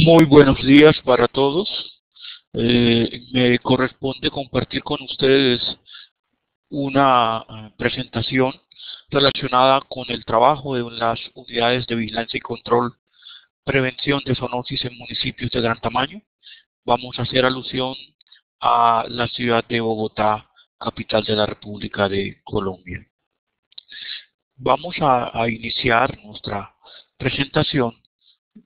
Muy buenos días para todos. Me corresponde compartir con ustedes una presentación relacionada con el trabajo de las unidades de vigilancia y control, prevención de zoonosis en municipios de gran tamaño. Vamos a hacer alusión a la ciudad de Bogotá, capital de la República de Colombia. Vamos a iniciar nuestra presentación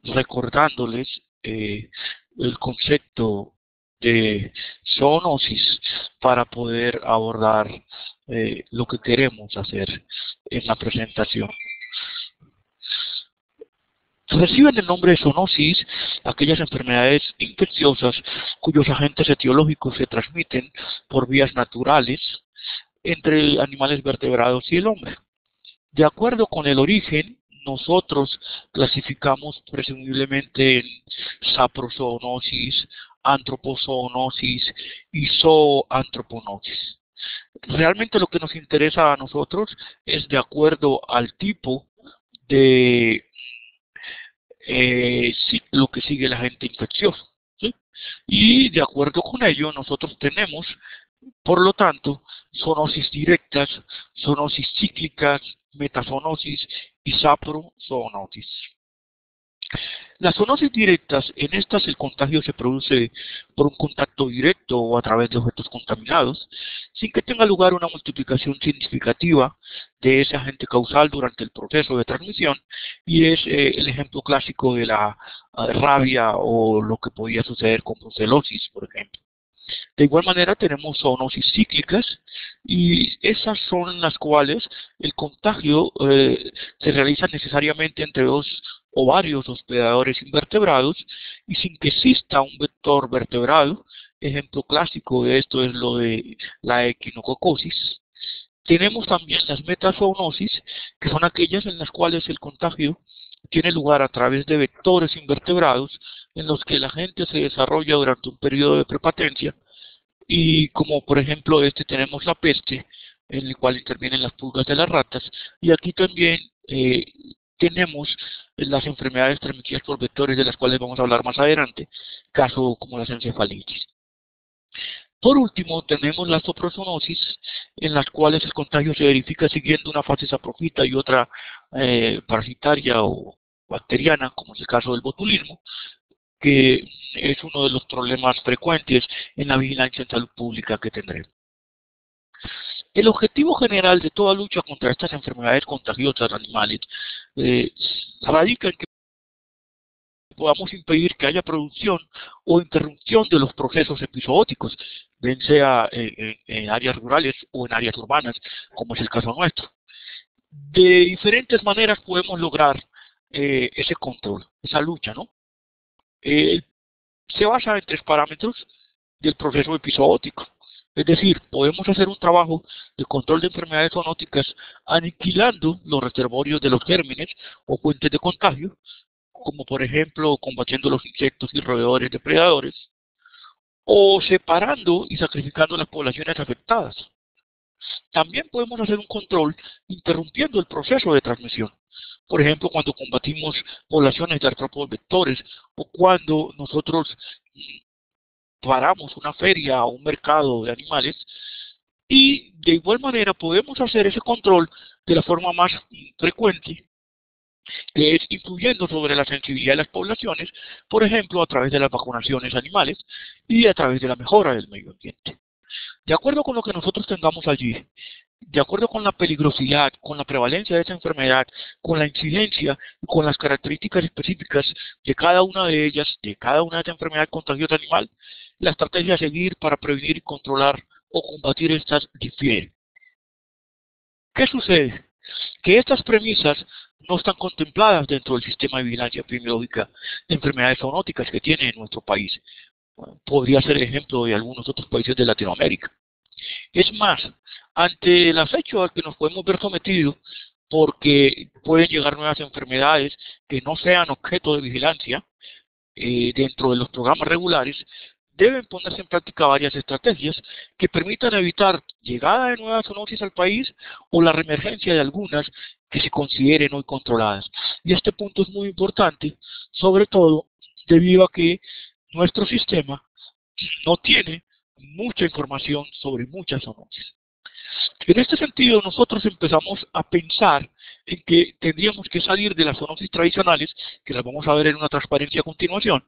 recordándoles el concepto de zoonosis para poder abordar lo que queremos hacer en la presentación. Reciben el nombre de zoonosis aquellas enfermedades infecciosas cuyos agentes etiológicos se transmiten por vías naturales entre animales vertebrados y el hombre. De acuerdo con el origen, nosotros clasificamos presumiblemente en saprozoonosis, antropozoonosis y zooantroponosis. Realmente lo que nos interesa a nosotros es de acuerdo al tipo de lo que sigue el agente infeccioso, ¿sí? Y de acuerdo con ello nosotros tenemos, por lo tanto, zoonosis directas, zoonosis cíclicas, metazoonosis y saprozoonosis. Las zoonosis directas, en estas el contagio se produce por un contacto directo o a través de objetos contaminados, sin que tenga lugar una multiplicación significativa de ese agente causal durante el proceso de transmisión, y es el ejemplo clásico de la rabia o lo que podía suceder con brucelosis, por ejemplo. De igual manera tenemos zoonosis cíclicas, y esas son las cuales el contagio se realiza necesariamente entre dos o varios hospedadores invertebrados y sin que exista un vector vertebrado. Ejemplo clásico de esto es lo de la equinococosis. Tenemos también las metazoonosis, que son aquellas en las cuales el contagio tiene lugar a través de vectores invertebrados en los que el agente se desarrolla durante un periodo de prepatencia, y como por ejemplo tenemos la peste, en el cual intervienen las pulgas de las ratas, y aquí también tenemos las enfermedades transmitidas por vectores, de las cuales vamos a hablar más adelante, caso como las encefalitis. Por último, tenemos la saprozoonosis, en las cuales el contagio se verifica siguiendo una fase saprofita y otra parasitaria o bacteriana, como es el caso del botulismo, que es uno de los problemas frecuentes en la vigilancia en salud pública que tendremos. El objetivo general de toda lucha contra estas enfermedades contagiosas animales radica en que podamos impedir que haya producción o interrupción de los procesos epizootóticos, bien sea en áreas rurales o en áreas urbanas, como es el caso nuestro. De diferentes maneras podemos lograr ese control, esa lucha, ¿no? Se basa en tres parámetros del proceso epizootótico. Es decir, podemos hacer un trabajo de control de enfermedades zoonóticas aniquilando los reservorios de los gérmenes o fuentes de contagio, como por ejemplo combatiendo los insectos y roedores depredadores, o separando y sacrificando las poblaciones afectadas. También podemos hacer un control interrumpiendo el proceso de transmisión. Por ejemplo, cuando combatimos poblaciones de artrópodos vectores, o cuando nosotros paramos una feria o un mercado de animales, y de igual manera podemos hacer ese control de la forma más frecuente, que es influyendo sobre la sensibilidad de las poblaciones, por ejemplo, a través de las vacunaciones animales y a través de la mejora del medio ambiente. De acuerdo con lo que nosotros tengamos allí, de acuerdo con la peligrosidad, con la prevalencia de esa enfermedad, con la incidencia, con las características específicas de cada una de ellas, de cada una de estas enfermedades contagiosas animal, la estrategia a seguir para prevenir y controlar o combatir estas difiere. ¿Qué sucede? Que estas premisas no están contempladas dentro del sistema de vigilancia epidemiológica de enfermedades zoonóticas que tiene nuestro país. Bueno, podría ser el ejemplo de algunos otros países de Latinoamérica. Es más, ante el acecho al que nos podemos ver sometidos, porque pueden llegar nuevas enfermedades que no sean objeto de vigilancia dentro de los programas regulares, deben ponerse en práctica varias estrategias que permitan evitar llegada de nuevas zoonosis al país o la reemergencia de algunas que se consideren hoy controladas. Y este punto es muy importante, sobre todo debido a que nuestro sistema no tiene mucha información sobre muchas zoonosis. En este sentido, nosotros empezamos a pensar en que tendríamos que salir de las zoonosis tradicionales, que las vamos a ver en una transparencia a continuación,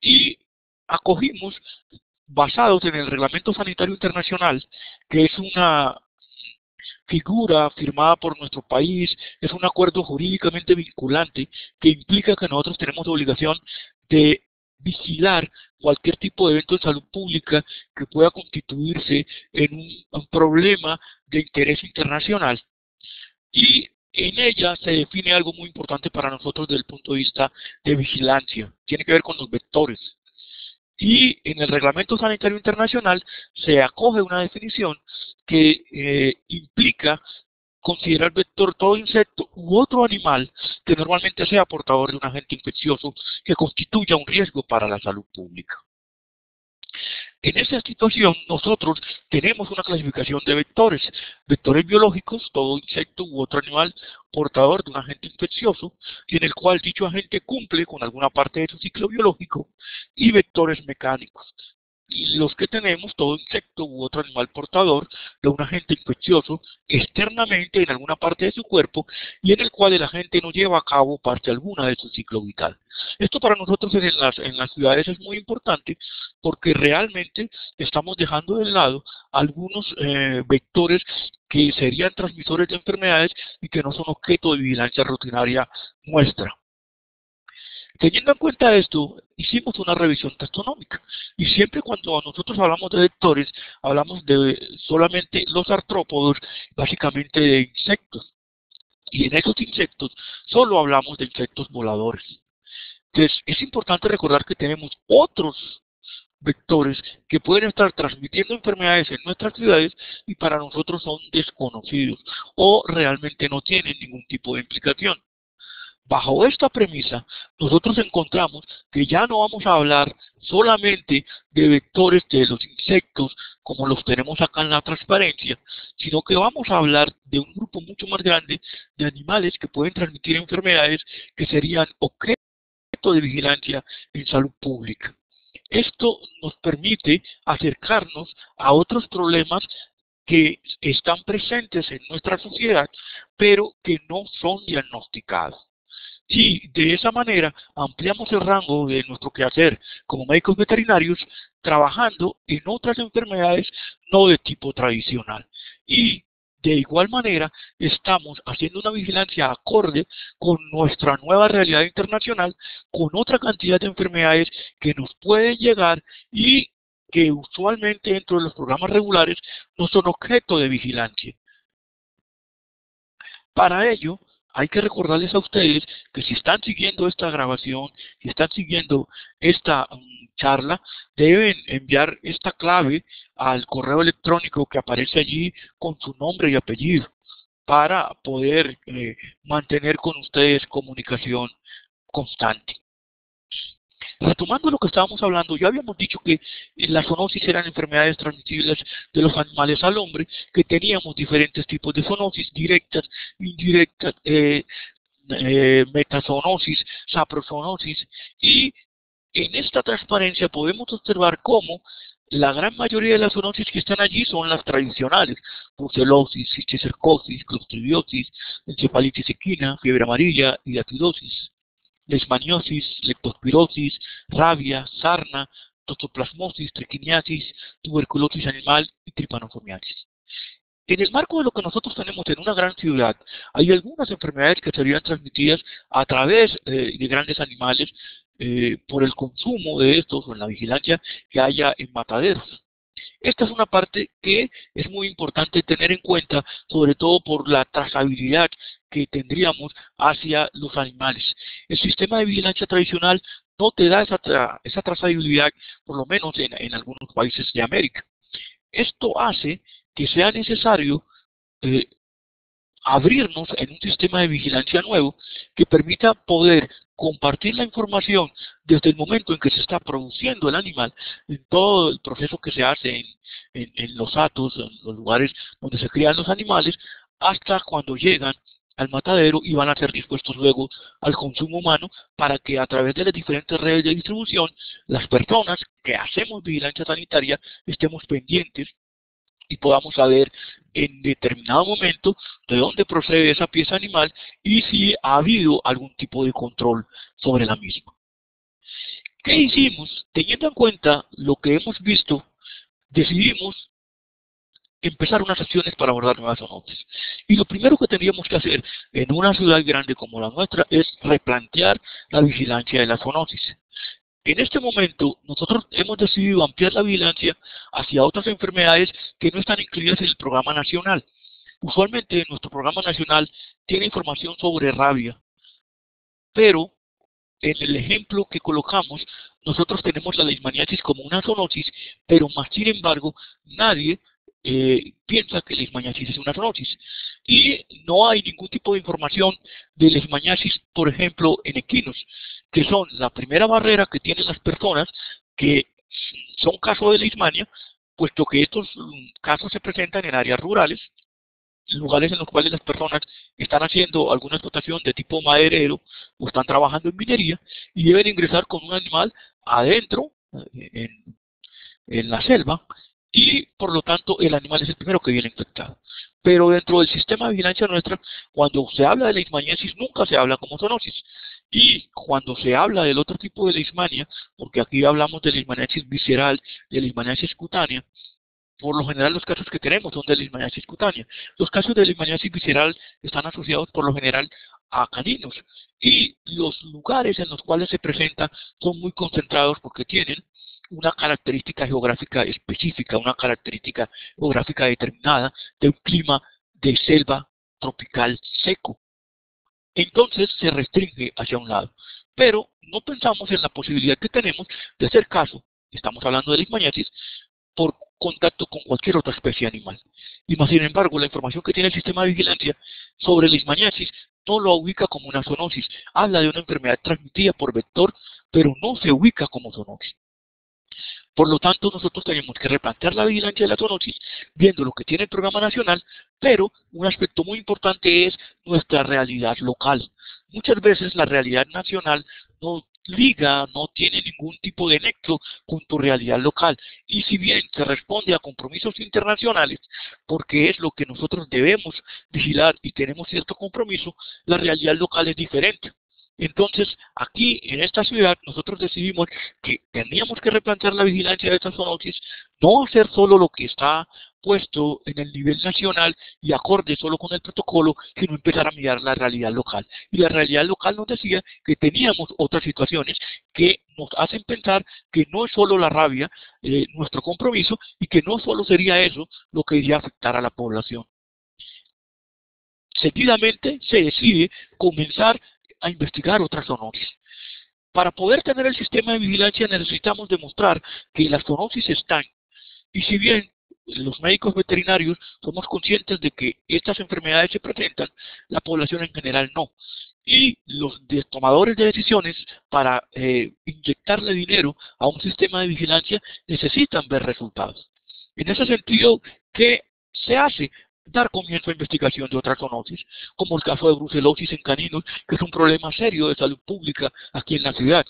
y acogimos, basados en el Reglamento Sanitario Internacional, que es una figura firmada por nuestro país, es un acuerdo jurídicamente vinculante que implica que nosotros tenemos obligación de vigilar cualquier tipo de evento de salud pública que pueda constituirse en un problema de interés internacional. Y en ella se define algo muy importante para nosotros desde el punto de vista de vigilancia. Tiene que ver con los vectores. Y en el Reglamento Sanitario Internacional se acoge una definición que implica considerar vector todo insecto u otro animal que normalmente sea portador de un agente infeccioso que constituya un riesgo para la salud pública. En esta situación, nosotros tenemos una clasificación de vectores. Vectores biológicos, todo insecto u otro animal portador de un agente infeccioso, y en el cual dicho agente cumple con alguna parte de su ciclo biológico, y vectores mecánicos. Y los que tenemos, todo insecto u otro animal portador de un agente infeccioso externamente en alguna parte de su cuerpo y en el cual el agente no lleva a cabo parte alguna de su ciclo vital. Esto para nosotros en las ciudades es muy importante porque realmente estamos dejando de lado algunos vectores que serían transmisores de enfermedades y que no son objeto de vigilancia rutinaria nuestra. Teniendo en cuenta esto, hicimos una revisión taxonómica y siempre cuando nosotros hablamos de vectores, hablamos de solamente los artrópodos, básicamente de insectos. Y en esos insectos solo hablamos de insectos voladores. Entonces, es importante recordar que tenemos otros vectores que pueden estar transmitiendo enfermedades en nuestras ciudades y para nosotros son desconocidos o realmente no tienen ningún tipo de implicación. Bajo esta premisa, nosotros encontramos que ya no vamos a hablar solamente de vectores de los insectos como los tenemos acá en la transparencia, sino que vamos a hablar de un grupo mucho más grande de animales que pueden transmitir enfermedades que serían objeto de vigilancia en salud pública. Esto nos permite acercarnos a otros problemas que están presentes en nuestra sociedad, pero que no son diagnosticados. Y de esa manera ampliamos el rango de nuestro quehacer como médicos veterinarios trabajando en otras enfermedades no de tipo tradicional. Y de igual manera estamos haciendo una vigilancia acorde con nuestra nueva realidad internacional, con otra cantidad de enfermedades que nos pueden llegar y que usualmente dentro de los programas regulares no son objeto de vigilancia. Para ello, hay que recordarles a ustedes que si están siguiendo esta grabación, si están siguiendo esta charla, deben enviar esta clave al correo electrónico que aparece allí con su nombre y apellido para poder mantener con ustedes comunicación constante. Retomando lo que estábamos hablando, ya habíamos dicho que las zoonosis eran enfermedades transmisibles de los animales al hombre, que teníamos diferentes tipos de zoonosis, directas, indirectas, metazoonosis, saprozoonosis, y en esta transparencia podemos observar cómo la gran mayoría de las zoonosis que están allí son las tradicionales: brucelosis, cisticercosis, clostridiosis, encefalitis equina, fiebre amarilla, hidatidosis, leishmaniosis, leptospirosis, rabia, sarna, toxoplasmosis, triquiniasis, tuberculosis animal y tripanosomiasis. En el marco de lo que nosotros tenemos en una gran ciudad, hay algunas enfermedades que serían transmitidas a través de grandes animales por el consumo de estos o en la vigilancia que haya en mataderos. Esta es una parte que es muy importante tener en cuenta, sobre todo por la trazabilidad que tendríamos hacia los animales. El sistema de vigilancia tradicional no te da esa trazabilidad, por lo menos en algunos países de América. Esto hace que sea necesario abrirnos en un sistema de vigilancia nuevo que permita poder compartir la información desde el momento en que se está produciendo el animal, en todo el proceso que se hace en los hatos, en los lugares donde se crían los animales, hasta cuando llegan al matadero y van a ser dispuestos luego al consumo humano para que a través de las diferentes redes de distribución, las personas que hacemos vigilancia sanitaria estemos pendientes y podamos saber en determinado momento de dónde procede esa pieza animal y si ha habido algún tipo de control sobre la misma. ¿Qué hicimos? Teniendo en cuenta lo que hemos visto, decidimos empezar unas acciones para abordar nuevas zoonosis. Y lo primero que tendríamos que hacer en una ciudad grande como la nuestra es replantear la vigilancia de la zoonosis. En este momento, nosotros hemos decidido ampliar la vigilancia hacia otras enfermedades que no están incluidas en el programa nacional. Usualmente, nuestro programa nacional tiene información sobre rabia, pero en el ejemplo que colocamos, nosotros tenemos la leishmaniasis como una zoonosis, pero más sin embargo, nadie piensa que la leishmaniasis es una zoonosis. Y no hay ningún tipo de información de leishmaniasis, por ejemplo, en equinos, que son la primera barrera que tienen las personas que son casos de leishmania, puesto que estos casos se presentan en áreas rurales, lugares en los cuales las personas están haciendo alguna explotación de tipo maderero o están trabajando en minería y deben ingresar con un animal adentro, en la selva, y por lo tanto el animal es el primero que viene infectado. Pero dentro del sistema de vigilancia nuestra, cuando se habla de leishmaniasis nunca se habla como zoonosis. Y cuando se habla del otro tipo de leishmania, porque aquí hablamos de leishmaniasis visceral, de leishmaniasis cutánea, por lo general los casos que tenemos son de leishmaniasis cutánea. Los casos de leishmaniasis visceral están asociados por lo general a caninos y los lugares en los cuales se presenta son muy concentrados porque tienen una característica geográfica específica, una característica geográfica determinada de un clima de selva tropical seco. Entonces se restringe hacia un lado. Pero no pensamos en la posibilidad que tenemos de hacer caso, estamos hablando de leishmaniasis, por contacto con cualquier otra especie animal. Y más sin embargo, la información que tiene el sistema de vigilancia sobre leishmaniasis no lo ubica como una zoonosis. Habla de una enfermedad transmitida por vector, pero no se ubica como zoonosis. Por lo tanto, nosotros tenemos que replantear la vigilancia de la zoonosis, viendo lo que tiene el programa nacional, pero un aspecto muy importante es nuestra realidad local. Muchas veces la realidad nacional no liga, no tiene ningún tipo de nexo con tu realidad local. Y si bien se responde a compromisos internacionales, porque es lo que nosotros debemos vigilar y tenemos cierto compromiso, la realidad local es diferente. Entonces, aquí en esta ciudad, nosotros decidimos que teníamos que replantear la vigilancia de estas zoonosis, no hacer solo lo que está puesto en el nivel nacional y acorde solo con el protocolo, sino empezar a mirar la realidad local. Y la realidad local nos decía que teníamos otras situaciones que nos hacen pensar que no es solo la rabia nuestro compromiso y que no solo sería eso lo que iría a afectar a la población. Seguidamente se decide comenzar a investigar otras zoonosis. Para poder tener el sistema de vigilancia necesitamos demostrar que las zoonosis están. Y si bien los médicos veterinarios somos conscientes de que estas enfermedades se presentan, la población en general no. Y los tomadores de decisiones para inyectarle dinero a un sistema de vigilancia necesitan ver resultados. En ese sentido, ¿qué se hace? Dar comienzo a investigación de otras zoonosis, como el caso de brucelosis en caninos, que es un problema serio de salud pública aquí en la ciudad.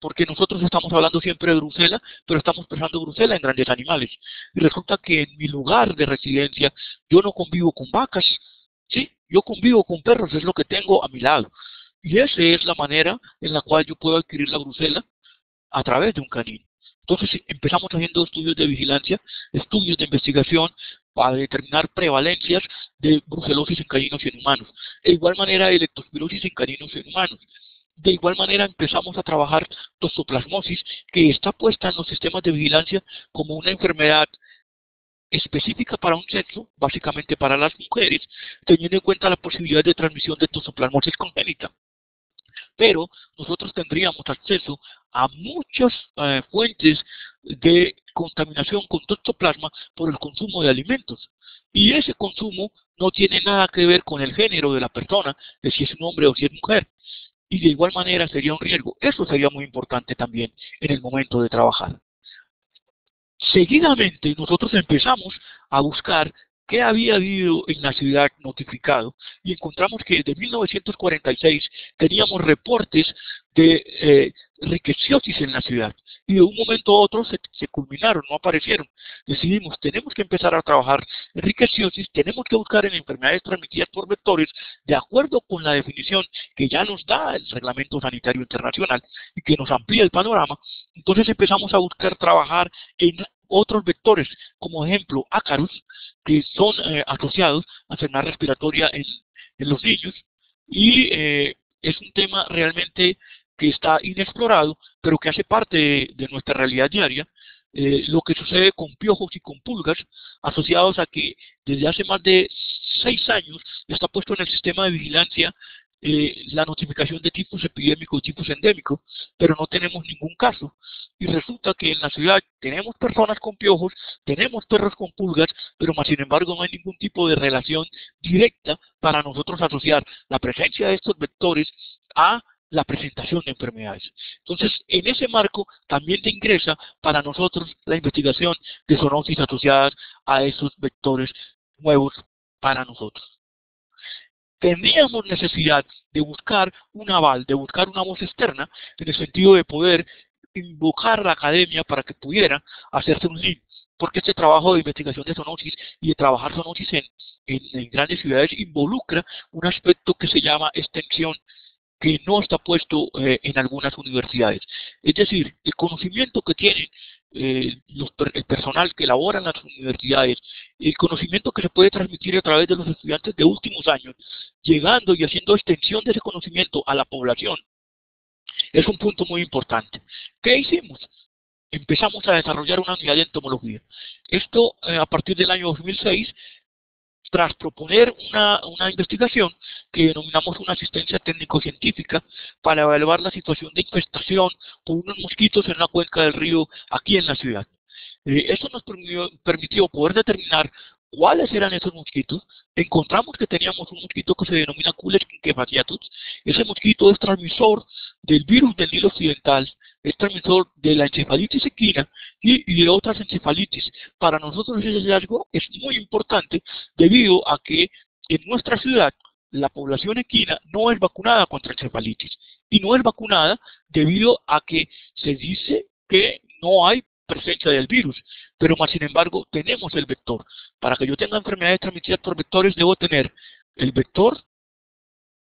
Porque nosotros estamos hablando siempre de brucela, pero estamos pensando brucela en grandes animales. Y resulta que en mi lugar de residencia yo no convivo con vacas, ¿sí? Yo convivo con perros, es lo que tengo a mi lado. Y esa es la manera en la cual yo puedo adquirir la brucela a través de un canino. Entonces empezamos haciendo estudios de vigilancia, estudios de investigación para determinar prevalencias de brucelosis en caninos y en humanos. De igual manera, de leptospirosis en caninos y en humanos. De igual manera empezamos a trabajar toxoplasmosis, que está puesta en los sistemas de vigilancia como una enfermedad específica para un sexo, básicamente para las mujeres, teniendo en cuenta la posibilidad de transmisión de toxoplasmosis congénita. Pero nosotros tendríamos acceso a muchas fuentes de contaminación con toxoplasma por el consumo de alimentos. Y ese consumo no tiene nada que ver con el género de la persona, de si es un hombre o si es mujer. Y de igual manera sería un riesgo. Eso sería muy importante también en el momento de trabajar. Seguidamente nosotros empezamos a buscar qué había habido en la ciudad notificado y encontramos que desde 1946 teníamos reportes de riqueciosis en la ciudad y de un momento a otro se culminaron, no aparecieron. Decidimos, tenemos que empezar a trabajar en riqueciosis, tenemos que buscar en enfermedades transmitidas por vectores de acuerdo con la definición que ya nos da el Reglamento Sanitario Internacional y que nos amplía el panorama. Entonces empezamos a buscar trabajar en otros vectores, como ejemplo ácaros, que son asociados a enfermedad respiratoria en los niños, y es un tema realmente que está inexplorado, pero que hace parte de nuestra realidad diaria. Lo que sucede con piojos y con pulgas, asociados a que desde hace más de 6 años está puesto en el sistema de vigilancia la notificación de tipos epidémicos y tipos endémicos, pero no tenemos ningún caso. Y resulta que en la ciudad tenemos personas con piojos, tenemos perros con pulgas, pero más sin embargo no hay ningún tipo de relación directa para nosotros asociar la presencia de estos vectores a la presentación de enfermedades. Entonces, en ese marco también te ingresa para nosotros la investigación de zoonosis asociadas a esos vectores nuevos para nosotros. Teníamos necesidad de buscar un aval, de buscar una voz externa, en el sentido de poder invocar a la academia para que pudiera hacerse un link, porque este trabajo de investigación de zoonosis y de trabajar zoonosis en grandes ciudades involucra un aspecto que se llama extensión, que no está puesto en algunas universidades. Es decir, el conocimiento que tienen el personal que elabora en las universidades, el conocimiento que se puede transmitir a través de los estudiantes de últimos años, llegando y haciendo extensión de ese conocimiento a la población, es un punto muy importante. ¿Qué hicimos? Empezamos a desarrollar una unidad de entomología. Esto a partir del año 2006, tras proponer una investigación que denominamos una asistencia técnico-científica para evaluar la situación de infestación por unos mosquitos en la cuenca del río aquí en la ciudad. Eso nos permitió poder determinar cuáles eran esos mosquitos. Encontramos que teníamos un mosquito que se denomina Culex quinquefasciatus. Ese mosquito es transmisor del virus del Nilo Occidental, es transmisor de la encefalitis equina y de otras encefalitis. Para nosotros ese hallazgo es muy importante debido a que en nuestra ciudad la población equina no es vacunada contra encefalitis y no es vacunada debido a que se dice que no hay presencia del virus, pero más sin embargo tenemos el vector. Para que yo tenga enfermedades transmitidas por vectores debo tener el vector,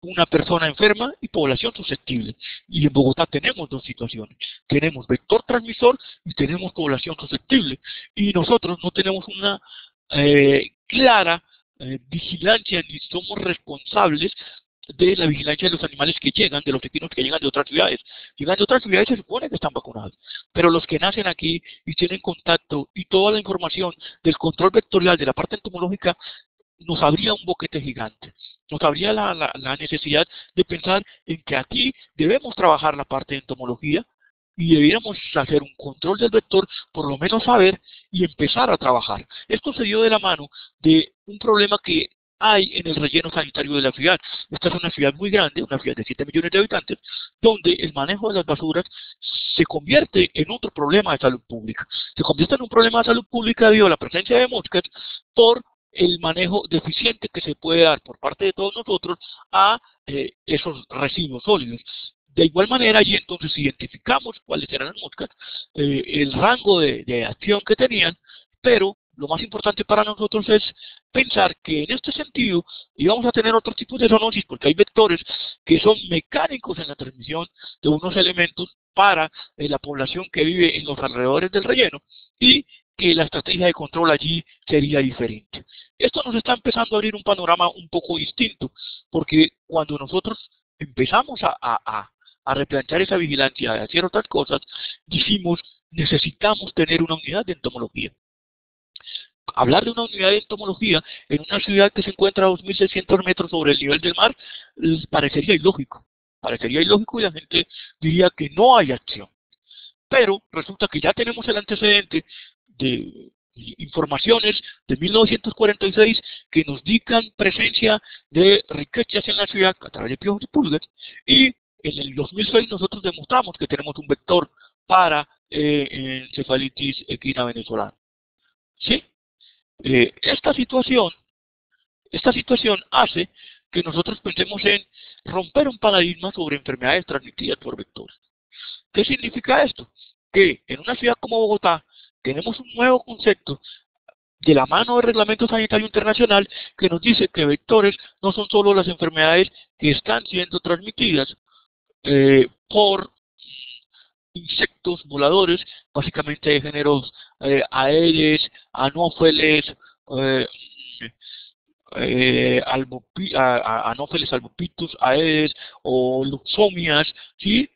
una persona enferma y población susceptible. Y en Bogotá tenemos dos situaciones. Tenemos vector transmisor y tenemos población susceptible. Y nosotros no tenemos una clara vigilancia ni somos responsables de la vigilancia de los animales que llegan, de los equinos que llegan de otras ciudades. Llegan de otras ciudades se supone que están vacunados, pero los que nacen aquí y tienen contacto y toda la información del control vectorial de la parte entomológica nos habría un boquete gigante. Nos habría la necesidad de pensar en que aquí debemos trabajar la parte de entomología y debiéramos hacer un control del vector, por lo menos saber y empezar a trabajar. Esto se dio de la mano de un problema que hay en el relleno sanitario de la ciudad. Esta es una ciudad muy grande, una ciudad de 7 millones de habitantes, donde el manejo de las basuras se convierte en otro problema de salud pública. Se convierte en un problema de salud pública debido a la presencia de moscas por el manejo deficiente que se puede dar por parte de todos nosotros a esos residuos sólidos. De igual manera, allí entonces identificamos cuáles eran las moscas, el rango de acción que tenían, pero lo más importante para nosotros es pensar que en este sentido íbamos a tener otros tipos de zoonosis, porque hay vectores que son mecánicos en la transmisión de unos elementos para la población que vive en los alrededores del relleno, y que la estrategia de control allí sería diferente. Esto nos está empezando a abrir un panorama un poco distinto, porque cuando nosotros empezamos a replantear esa vigilancia, a hacer otras cosas, dijimos, necesitamos tener una unidad de entomología. Hablar de una unidad de entomología en una ciudad que se encuentra a 2.600 metros sobre el nivel del mar parecería ilógico. Parecería ilógico y la gente diría que no hay acción. Pero resulta que ya tenemos el antecedente de informaciones de 1946 que nos indican presencia de riquezas en la ciudad a través de piojos y pulgas, y en el 2006 nosotros demostramos que tenemos un vector para encefalitis equina venezolana. ¿Sí? Esta situación hace que nosotros pensemos en romper un paradigma sobre enfermedades transmitidas por vectores. ¿Qué significa esto? Que en una ciudad como Bogotá tenemos un nuevo concepto de la mano del Reglamento Sanitario Internacional que nos dice que vectores no son solo las enfermedades que están siendo transmitidas por insectos voladores, básicamente de géneros Aedes, Anopheles, eh, Anopheles albopitus, Aedes o Luxomias, ¿sí?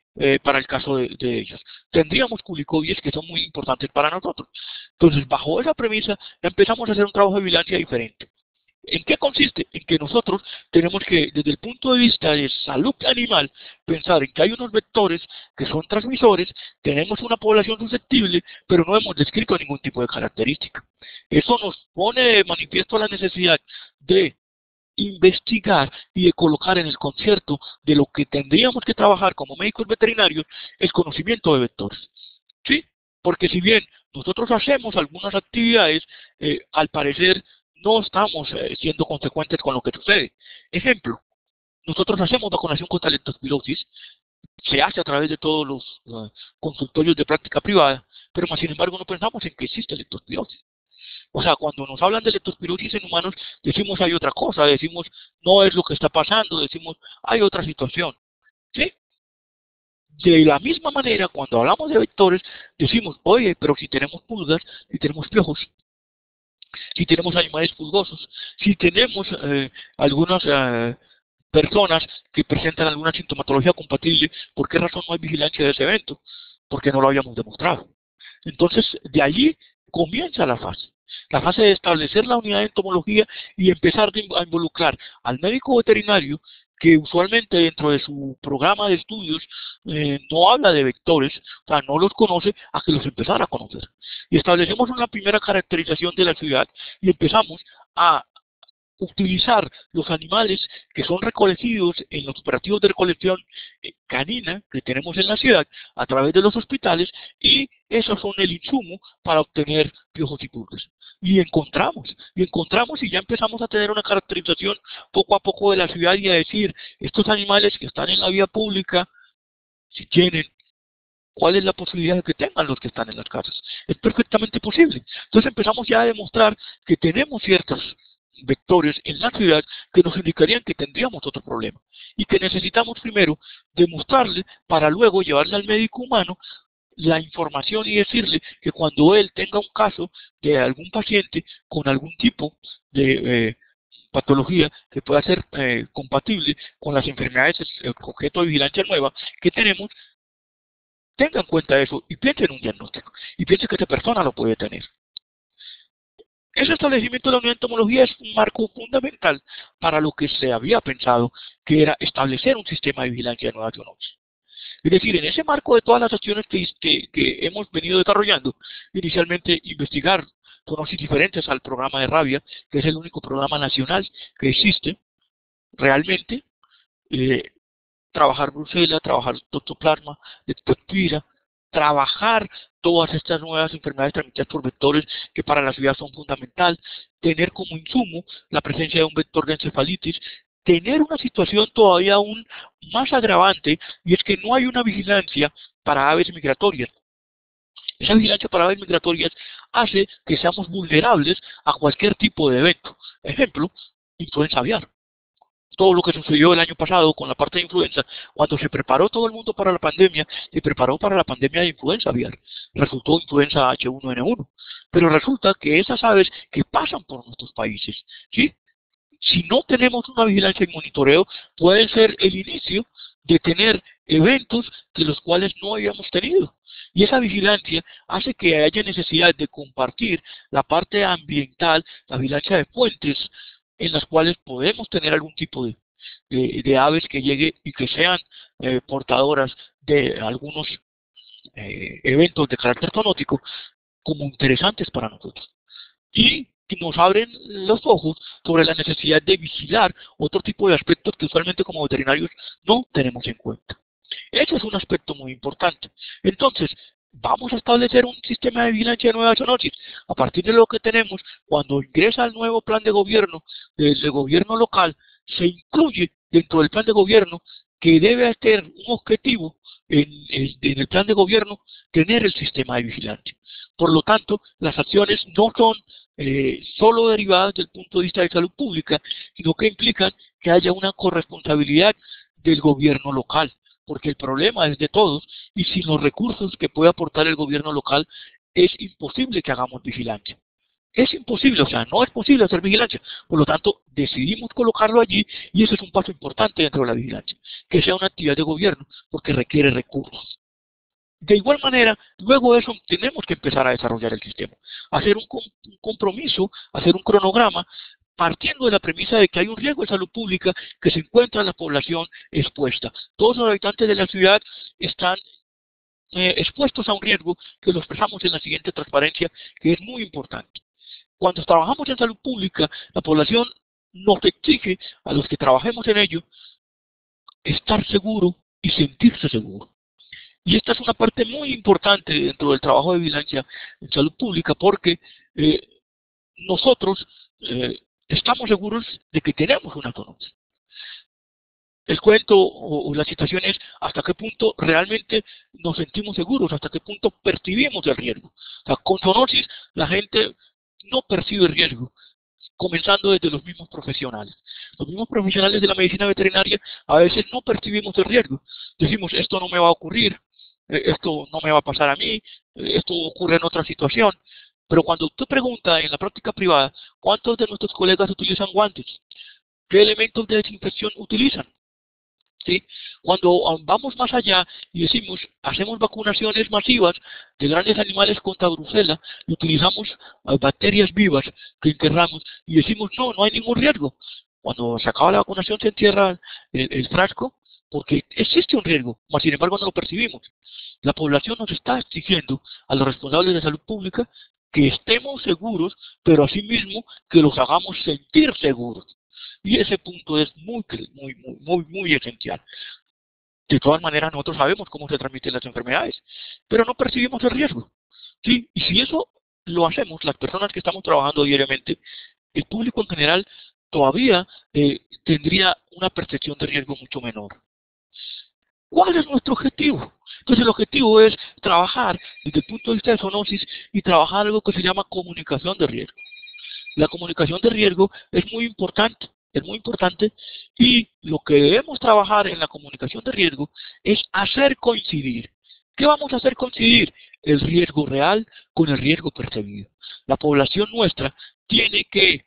Para el caso de ellos. Tendríamos culicoides que son muy importantes para nosotros. Entonces, bajo esa premisa, empezamos a hacer un trabajo de vigilancia diferente. ¿En qué consiste? En que nosotros tenemos que, desde el punto de vista de salud animal, pensar en que hay unos vectores que son transmisores, tenemos una población susceptible, pero no hemos descrito ningún tipo de característica. Eso nos pone de manifiesto la necesidad de investigar y de colocar en el concierto de lo que tendríamos que trabajar como médicos veterinarios el conocimiento de vectores. ¿Sí? Porque si bien nosotros hacemos algunas actividades, al parecer no estamos siendo consecuentes con lo que sucede. Ejemplo, nosotros hacemos vacunación contra leptospirosis, se hace a través de todos los consultorios de práctica privada, pero más sin embargo no pensamos en que existe leptospirosis. O sea, cuando nos hablan de leptospirosis en humanos, decimos hay otra cosa, decimos no es lo que está pasando, decimos hay otra situación. ¿Sí? De la misma manera, cuando hablamos de vectores, decimos, oye, pero si tenemos pulgas, si tenemos piojos, si tenemos animales pulgosos, si tenemos algunas personas que presentan alguna sintomatología compatible, ¿por qué razón no hay vigilancia de ese evento? Porque no lo habíamos demostrado. Entonces, de allí comienza la fase de establecer la unidad de entomología y empezar a involucrar al médico veterinario, que usualmente dentro de su programa de estudios no habla de vectores, o sea, no los conoce, a que los empezara a conocer. Y establecemos una primera caracterización de la ciudad y empezamos a utilizar los animales que son recoleccidos en los operativos de recolección canina que tenemos en la ciudad a través de los hospitales, y esos son el insumo para obtener piojos y pulgas. Y encontramos y ya empezamos a tener una caracterización poco a poco de la ciudad y a decir, estos animales que están en la vía pública, si tienen, ¿cuál es la posibilidad de que tengan los que están en las casas? Es perfectamente posible. Entonces empezamos ya a demostrar que tenemos ciertos vectores en la ciudad que nos indicarían que tendríamos otro problema y que necesitamos primero demostrarle para luego llevarle al médico humano la información y decirle que cuando él tenga un caso de algún paciente con algún tipo de patología que pueda ser compatible con las enfermedades objeto de vigilancia nueva que tenemos, tenga en cuenta eso y piense en un diagnóstico y piense que esta persona lo puede tener. Ese establecimiento de la unidad de entomología es un marco fundamental para lo que se había pensado, que era establecer un sistema de vigilancia de nueva zoonosis. Es decir, en ese marco de todas las acciones que hemos venido desarrollando, inicialmente investigar zoonosis diferentes al programa de rabia, que es el único programa nacional que existe realmente, trabajar brucela, trabajar toctoplasma, leptospira, trabajar todas estas nuevas enfermedades transmitidas por vectores que para la ciudad son fundamental, tener como insumo la presencia de un vector de encefalitis, tener una situación todavía aún más agravante, y es que no hay una vigilancia para aves migratorias. Esa vigilancia para aves migratorias hace que seamos vulnerables a cualquier tipo de evento. Ejemplo, influenza aviar. Todo lo que sucedió el año pasado con la parte de influenza, cuando se preparó todo el mundo para la pandemia, se preparó para la pandemia de influenza aviar. Resultó influenza H1N1. Pero resulta que esas aves que pasan por nuestros países, ¿sí? Si no tenemos una vigilancia y monitoreo, puede ser el inicio de tener eventos de los cuales no habíamos tenido. Y esa vigilancia hace que haya necesidad de compartir la parte ambiental, la vigilancia de fuentes, en las cuales podemos tener algún tipo de aves que llegue y que sean portadoras de algunos eventos de carácter zoonótico como interesantes para nosotros. Y que nos abren los ojos sobre la necesidad de vigilar otro tipo de aspectos que usualmente como veterinarios no tenemos en cuenta. Ese es un aspecto muy importante. Entonces, vamos a establecer un sistema de vigilancia de nueva zoonosis. A partir de lo que tenemos, cuando ingresa el nuevo plan de gobierno del gobierno local, se incluye dentro del plan de gobierno que debe tener un objetivo en el plan de gobierno, tener el sistema de vigilancia. Por lo tanto, las acciones no son solo derivadas del punto de vista de salud pública, sino que implican que haya una corresponsabilidad del gobierno local, porque el problema es de todos y sin los recursos que puede aportar el gobierno local es imposible que hagamos vigilancia. Es imposible, o sea, no es posible hacer vigilancia. Por lo tanto, decidimos colocarlo allí y eso es un paso importante dentro de la vigilancia, que sea una actividad de gobierno porque requiere recursos. De igual manera, luego de eso tenemos que empezar a desarrollar el sistema, hacer un compromiso, hacer un cronograma, partiendo de la premisa de que hay un riesgo de salud pública que se encuentra en la población expuesta. Todos los habitantes de la ciudad están expuestos a un riesgo que lo expresamos en la siguiente transparencia, que es muy importante. Cuando trabajamos en salud pública, la población nos exige a los que trabajemos en ello estar seguro y sentirse seguro. Y esta es una parte muy importante dentro del trabajo de vigilancia en salud pública porque nosotros estamos seguros de que tenemos una zoonosis. El cuento o la situación es hasta qué punto realmente nos sentimos seguros, hasta qué punto percibimos el riesgo. O sea, con zoonosis la gente no percibe el riesgo, comenzando desde los mismos profesionales. Los mismos profesionales de la medicina veterinaria a veces no percibimos el riesgo. Decimos, esto no me va a ocurrir, esto no me va a pasar a mí, esto ocurre en otra situación. Pero cuando usted pregunta en la práctica privada, ¿cuántos de nuestros colegas utilizan guantes? ¿Qué elementos de desinfección utilizan? ¿Sí? Cuando vamos más allá y decimos, hacemos vacunaciones masivas de grandes animales contra brucela y utilizamos bacterias vivas que enterramos y decimos, no, no hay ningún riesgo. Cuando se acaba la vacunación se entierra el frasco porque existe un riesgo, mas sin embargo no lo percibimos. La población nos está exigiendo a los responsables de salud pública que estemos seguros, pero asimismo que los hagamos sentir seguros. Y ese punto es muy esencial. De todas maneras, nosotros sabemos cómo se transmiten las enfermedades, pero no percibimos el riesgo. ¿Sí? Y si eso lo hacemos, las personas que estamos trabajando diariamente, el público en general todavía tendría una percepción de riesgo mucho menor. ¿Cuál es nuestro objetivo? Entonces el objetivo es trabajar desde el punto de vista de zoonosis y trabajar algo que se llama comunicación de riesgo. La comunicación de riesgo es muy importante y lo que debemos trabajar en la comunicación de riesgo es hacer coincidir. ¿Qué vamos a hacer coincidir? El riesgo real con el riesgo percibido. La población nuestra tiene que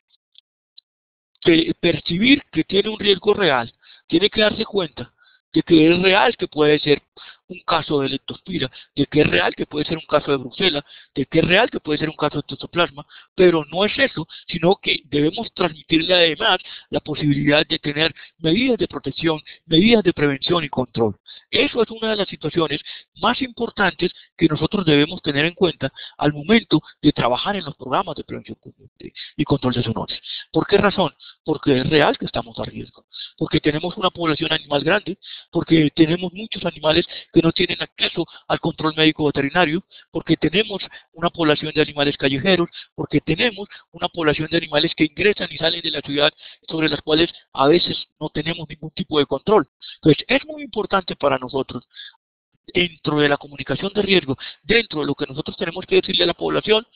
percibir que tiene un riesgo real, tiene que darse cuenta de que es real que puede ser un caso de leptospira, de que es real que puede ser un caso de brucela, de que es real que puede ser un caso de toxoplasma, pero no es eso, sino que debemos transmitirle además la posibilidad de tener medidas de protección, medidas de prevención y control. Eso es una de las situaciones más importantes que nosotros debemos tener en cuenta al momento de trabajar en los programas de prevención y control de zoonosis. ¿Por qué razón? Porque es real que estamos a riesgo, porque tenemos una población animal grande, porque tenemos muchos animales que no tienen acceso al control médico veterinario, porque tenemos una población de animales callejeros, porque tenemos una población de animales que ingresan y salen de la ciudad sobre las cuales a veces no tenemos ningún tipo de control. Entonces es muy importante para nosotros, dentro de la comunicación de riesgo, dentro de lo que nosotros tenemos que decirle a la población,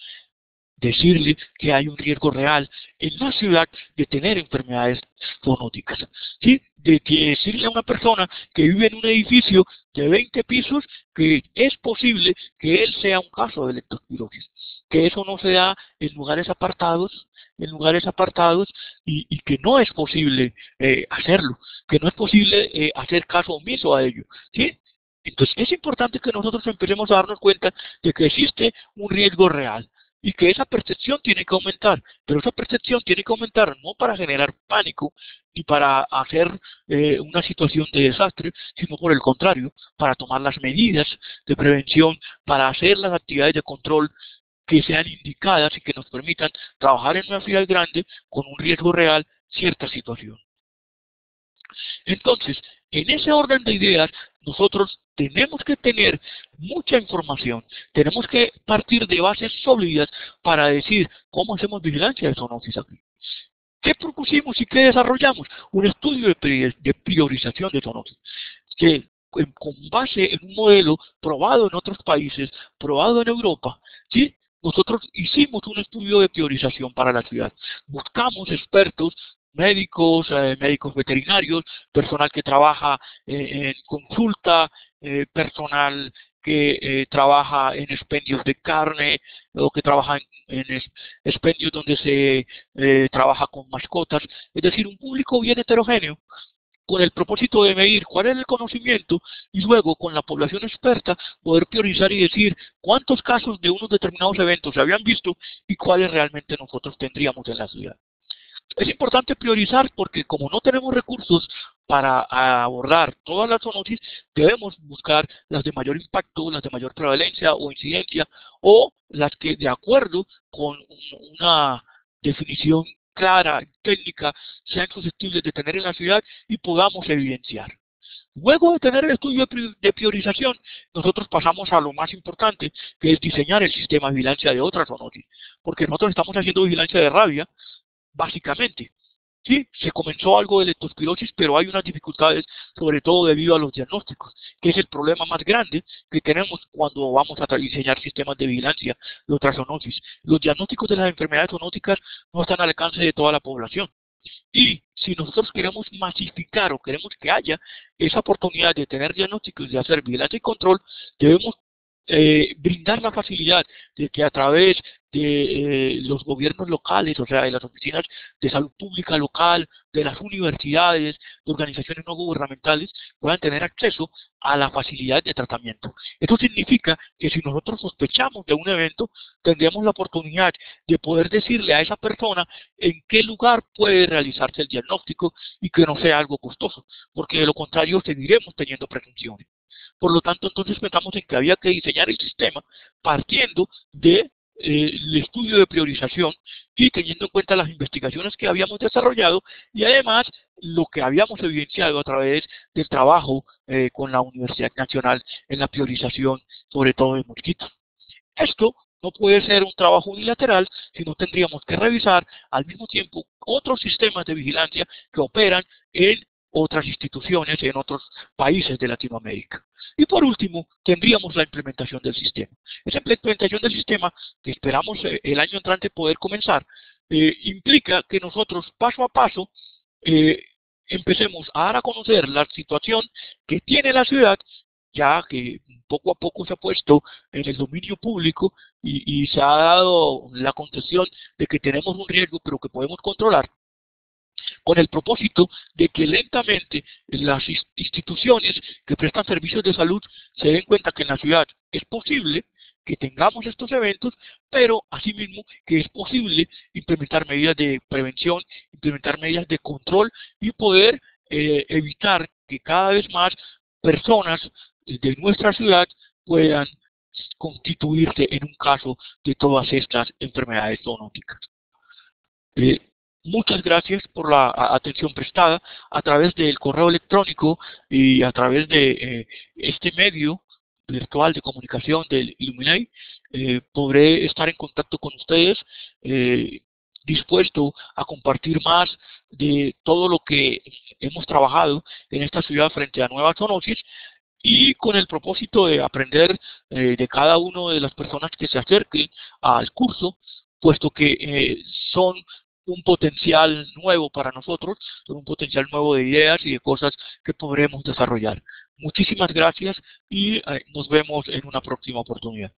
decirle que hay un riesgo real en la ciudad de tener enfermedades zoonóticas, ¿sí? De que decirle a una persona que vive en un edificio de 20 pisos que es posible que él sea un caso de leptospirosis, que eso no se da en lugares apartados, y que no es posible hacerlo, que no es posible hacer caso omiso a ello, ¿sí? Entonces es importante que nosotros empecemos a darnos cuenta de que existe un riesgo real y que esa percepción tiene que aumentar, pero esa percepción tiene que aumentar no para generar pánico ni para hacer una situación de desastre, sino por el contrario, para tomar las medidas de prevención, para hacer las actividades de control que sean indicadas y que nos permitan trabajar en una ciudad grande con un riesgo real cierta situación. Entonces, En ese orden de ideas, nosotros tenemos que tener mucha información, tenemos que partir de bases sólidas para decir cómo hacemos vigilancia de zoonosis aquí. ¿Qué propusimos y qué desarrollamos? Un estudio de priorización de zoonosis, que con base en un modelo probado en otros países, probado en Europa, ¿sí? Nosotros hicimos un estudio de priorización para la ciudad. Buscamos expertos, médicos, médicos veterinarios, personal que trabaja en consulta, personal que trabaja en expendios de carne o que trabaja en expendios donde se trabaja con mascotas, es decir, un público bien heterogéneo con el propósito de medir cuál es el conocimiento y luego con la población experta poder priorizar y decir cuántos casos de unos determinados eventos se habían visto y cuáles realmente nosotros tendríamos en la ciudad. Es importante priorizar porque como no tenemos recursos para abordar todas las zoonosis, debemos buscar las de mayor impacto, las de mayor prevalencia o incidencia, o las que de acuerdo con una definición clara, técnica, sean susceptibles de tener en la ciudad y podamos evidenciar. Luego de tener el estudio de priorización, nosotros pasamos a lo más importante, que es diseñar el sistema de vigilancia de otras zoonosis, porque nosotros estamos haciendo vigilancia de rabia, básicamente. Sí, se comenzó algo de leptospirosis, pero hay unas dificultades, sobre todo debido a los diagnósticos, que es el problema más grande que tenemos cuando vamos a diseñar sistemas de vigilancia de otras zoonosis. Los diagnósticos de las enfermedades zoonóticas no están al alcance de toda la población. Y si nosotros queremos masificar o queremos que haya esa oportunidad de tener diagnósticos, de hacer vigilancia y control, debemos brindar la facilidad de que a través de los gobiernos locales, o sea, de las oficinas de salud pública local, de las universidades, de organizaciones no gubernamentales, puedan tener acceso a la facilidad de tratamiento. Esto significa que si nosotros sospechamos de un evento, tendríamos la oportunidad de poder decirle a esa persona en qué lugar puede realizarse el diagnóstico y que no sea algo costoso, porque de lo contrario seguiremos teniendo presunciones. Por lo tanto, entonces pensamos en que había que diseñar el sistema partiendo de el estudio de priorización y teniendo en cuenta las investigaciones que habíamos desarrollado y además lo que habíamos evidenciado a través del trabajo con la Universidad Nacional en la priorización, sobre todo de mosquitos. Esto no puede ser un trabajo unilateral, sino tendríamos que revisar al mismo tiempo otros sistemas de vigilancia que operan en otras instituciones en otros países de Latinoamérica. Y por último, tendríamos la implementación del sistema. Esa implementación del sistema, que esperamos el año entrante poder comenzar, implica que nosotros paso a paso empecemos a dar a conocer la situación que tiene la ciudad, ya que poco a poco se ha puesto en el dominio público y se ha dado la concesión de que tenemos un riesgo pero que podemos controlar, con el propósito de que lentamente las instituciones que prestan servicios de salud se den cuenta que en la ciudad es posible que tengamos estos eventos, pero asimismo que es posible implementar medidas de prevención, implementar medidas de control y poder evitar que cada vez más personas de nuestra ciudad puedan constituirse en un caso de todas estas enfermedades zoonóticas. Muchas gracias por la atención prestada a través del correo electrónico y a través de este medio virtual de comunicación del Illuminate. Podré estar en contacto con ustedes, dispuesto a compartir más de todo lo que hemos trabajado en esta ciudad frente a nuevas zoonosis y con el propósito de aprender de cada una de las personas que se acerquen al curso, puesto que son un potencial nuevo para nosotros, un potencial nuevo de ideas y de cosas que podremos desarrollar. Muchísimas gracias y nos vemos en una próxima oportunidad.